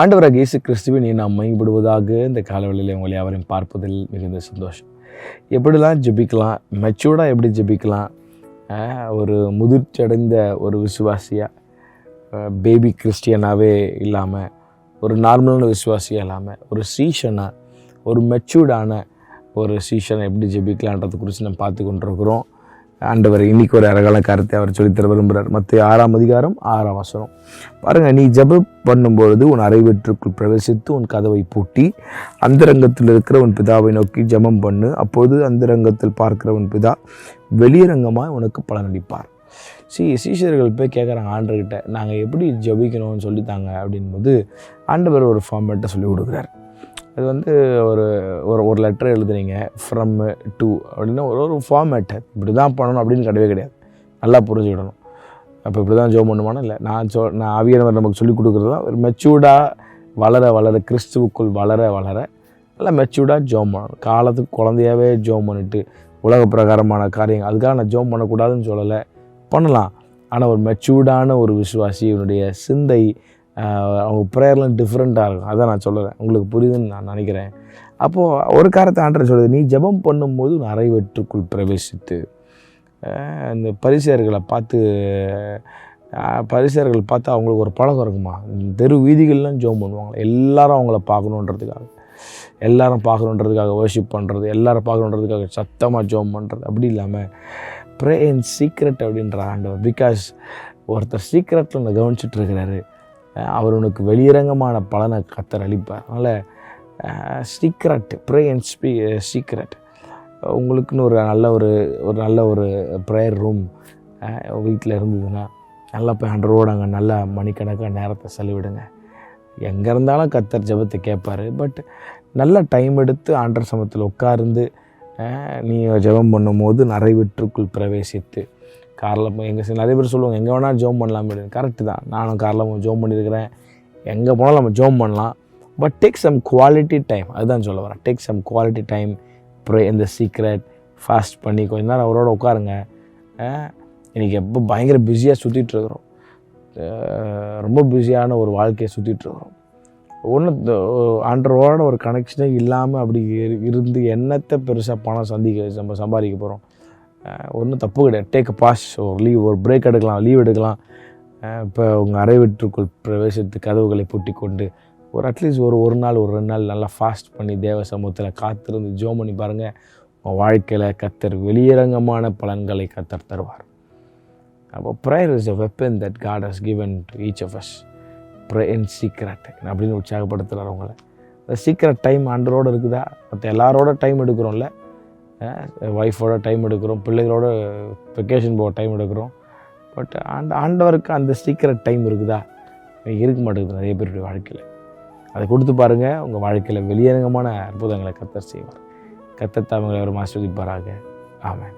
ஆண்டவராகிய இயேசு கிறிஸ்துவின் நாம் மையப்படுவதாக இந்த காலவெளியில் உங்களை யாவரையும் பார்ப்பதில் மிகுந்த சந்தோஷம். எப்படிலாம் ஜெபிக்கலாம், மெச்சூர்டாக எப்படி ஜெபிக்கலாம், ஒரு முதிர்ச்சி அடைந்த ஒரு விசுவாசியாக, பேபி கிறிஸ்டியனாகவே இல்லாமல், ஒரு நார்மலான விசுவாசியாக இல்லாமல், ஒரு சீஷனாக, ஒரு மெச்சூர்டான ஒரு சீஷனை எப்படி ஜெபிக்கலான்றது குறித்து நம்ம பார்த்து கொண்டிருக்கிறோம். ஆண்டவர் இன்னைக்கு ஒரு அழகான கருத்தை அவர் சொல்லித்தர விரும்புகிறார். மத்தேயு 6:6 பாருங்கள், நீ ஜெபம் பண்ணும்பொழுது உன் அறைவீட்டிற்குள் பிரவேசித்து உன் கதவை பூட்டி அந்தரங்கத்தில் இருக்கிற உன் பிதாவை நோக்கி ஜெபம் பண்ணு. அப்போது அந்தரங்கத்தில் பார்க்கிற உன் பிதா வெளியரங்கமாக உனக்கு பலனளிப்பார். சீஷர்கள் போய் கேட்குறாங்க ஆண்டவர்கிட்ட, நாங்கள் எப்படி ஜெபிக்கணும்னு சொல்லித்தாங்க அப்படின்போது ஆண்டவர் ஒரு ஃபார்மேட்டை சொல்லி கொடுக்குறார். அது ஒரு ஒரு லெட்டர் எழுதுறீங்க, ஃப்ரம் டு அப்படின்னா ஒரு ஃபார்மேட். இப்படி தான் பண்ணணும் அப்படின்னு கிடையாது. நல்லா புரிஞ்சுக்கிடணும். அப்போ இப்படி தான் ஜெபம் பண்ணுவானா? இல்லை, நான் ஆவியானவர் நமக்கு சொல்லிக் கொடுக்குறது தான் ஒரு மெச்சூர்டாக வளர கிறிஸ்துவுக்குள் வளர நல்லா மெச்சூர்டாக ஜெபம் பண்ணணும். காலத்துக்கு குழந்தையாகவே ஜெபம் பண்ணிட்டு உலக பிரகாரமான காரியங்கள் அதுக்காக நான் ஜெபம் பண்ணக்கூடாதுன்னு சொல்லலை, பண்ணலாம். ஆனால் ஒரு மெச்சூர்டான ஒரு விசுவாசி இவனுடைய சிந்தை அவங்க ப்ரேயர்லாம் டிஃப்ரெண்ட்டாக இருக்கும். அதான் நான் சொல்லுறேன், உங்களுக்கு புரியுதுன்னு நான் நினைக்கிறேன். அப்போது ஒரு காரியத்தை ஆண்டவர் சொல்லுது, நீ ஜெபம் பண்ணும்போது உன் அறைவீட்டிற்குள் பிரவேசித்து. இந்த பரிசேயர்களை பார்த்து அவங்களுக்கு ஒரு பழக்கம் இருக்குமா, தெரு வீதிகள்லாம் ஜெபம் பண்ணுவாங்க. எல்லாரும் அவங்கள பார்க்கணுன்றதுக்காக வர்ஷிப் பண்ணுறது, எல்லாரும் பார்க்கணுன்றதுக்காக சத்தமாக ஜெபம் பண்ணுறது. அப்படி இல்லாமல் ப்ரே இன் சீக்ரெட் அப்படின்ற ஆண்டவர். பிகாஸ் ஒருத்தர் சீக்ரெட்டில் நான் கவனிச்சுட்டு இருக்கிறாரு, அவர் உனக்கு வெளியரங்கமான பலனை கர்த்தர் அளிப்பார். அதனால் சீக்ரெட், ப்ரே அண்ட் சீக்ரெட். உங்களுக்குன்னு ஒரு நல்ல ஒரு ப்ரேயர் ரூம் வீட்டில் இருந்ததுன்னா நல்லா போய் ஆண்டவரோடு அங்கே நல்லா மணிக்கணக்காக நேரத்தை செலவிடுங்க. எங்கே இருந்தாலும் கர்த்தர் ஜெபத்தை கேட்பார். பட் நல்ல டைம் எடுத்து ஆண்டவர் சமூகத்தில் உட்கார்ந்து நீ ஜெபம் பண்ணும்போது அறைவீட்டிற்குள் பிரவேசித்து. காரில் நிறைய பேர் சொல்லுவாங்க, எங்கே வேணால் ஜெபம் பண்ணலாம் அப்படின்னு. கரெக்டு தான், நானும் காரில் ஜெபம் பண்ணியிருக்கிறேன். எங்கே போனாலும் நம்ம ஜெபம் பண்ணலாம். But take some quality time. அதுதான் சொல்ல வரேன். Take some quality time, pray in the secret, fast பண்ணி கொஞ்ச நேரம் அவரோட உட்காருங்க. இன்றைக்கி எப்போ பயங்கர பிஸியாக சுற்றிட்டுருக்குறோம், ரொம்ப பிஸியான ஒரு வாழ்க்கையை சுற்றிட்டுருக்குறோம். ஆண்டவரோட ஒரு கனெக்ஷனே இல்லாமல் அப்படி இருந்து என்னத்தை பெருசாக பணம் நம்ம சம்பாதிக்க போகிறோம்? ஒன்றும் தப்பு கிடையாது. டேக் அ பாஸ், ஒரு பிரேக் எடுக்கலாம், லீவ் எடுக்கலாம். இப்போ உங்கள் அறைவீட்டிற்குள் பிரவேசித்து கதவுகளை பூட்டி கொண்டு அட்லீஸ்ட் ஒரு நாள் 2 நாள் நல்லா ஃபாஸ்ட் பண்ணி தேவ சமூகத்தில் காத்திருந்து ஜெபம் பண்ணி பாருங்கள். உங்கள் வாழ்க்கையில் கர்த்தர் வெளியரங்கமான பலன்களை கர்த்தர் தருவார். அப்போ prayer is a weapon that God has given to each of us. Pray in secret அப்படின்னு உற்சாகப்படுத்துகிறார் உங்களை. இந்த சீக்ரெட் டைம் ஆண்டவரோடு இருக்குதா? மற்ற எல்லாரோட டைம் எடுக்கிறோம்ல, ஒய்ஃபோட டைம் எடுக்கிறோம், பிள்ளைகளோட வெக்கேஷன் போக டைம் எடுக்கிறோம். பட் ஆண்டவருக்கு அந்த சீக்ரெட் டைம் இருக்குதா? இருக்க மாட்டேங்குது நிறைய பேருடைய வாழ்க்கையில். அதை கொடுத்து பாருங்கள், உங்கள் வாழ்க்கையில் வெளியரங்கமான அற்புதங்களை கர்த்தர் செய்வார். கர்த்தர் தாமே அவரை ஆசீர்வதிப்பாராக. ஆமென்.